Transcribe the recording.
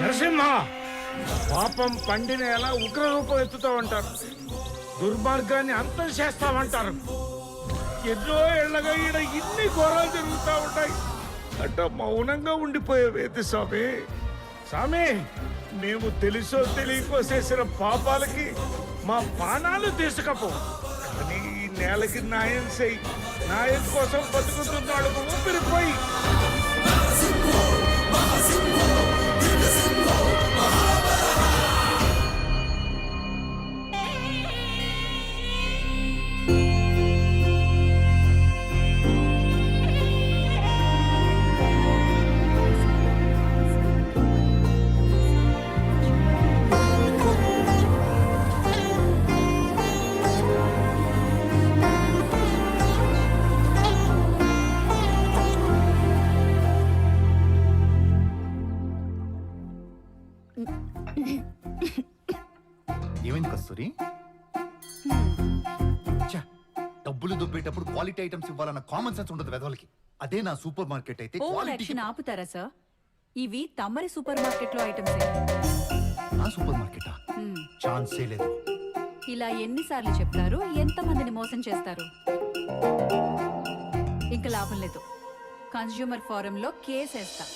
నరసింహ, పాపం పండిన ఎలా ఉగ్రరూపం ఎత్తుతా ఉంటారు, దుర్మార్గాన్ని అంతం చేస్తామంటారు. ఎన్నో ఏళ్లగా ఈడ ఇన్ని ఘోరాలు జరుగుతూ ఉంటాయి అట్ట మౌనంగా ఉండిపోయేవేది స్వామి. స్వామి, మేము తెలుసో తెలియకో చేసిన పాపాలకి మా పానాలు తీసుకపో, కానీ ఈ నేలకి న్యాయం చేయి. న్యాయం కోసం బతుకుతున్నాడు ఊపిరిపోయి. ఏమైంది కస్తూరి? ఛ, డబ్బులు దొబ్బేటప్పుడు క్వాలిటీ ఐటమ్స్ ఇవ్వాలన్న కామన్ సెన్స్ ఉండదు వెదవలకి. అదే నా సూపర్ మార్కెట్ అయితే ఓవర్ ఆపుతారా సార్? ఇవి తమ్మరి సూపర్ మార్కెట్ లో ఐటమ్స్. నా సూపర్ మార్కెటా? ఛాన్సే లేదు. ఇలా ఎన్నిసార్లు చెప్తారు? ఎంతమందిని మోసం చేస్తారు? ఇంకా లాభం లేదు. కన్స్యూమర్ ఫోరం లో కేసు వేస్తా.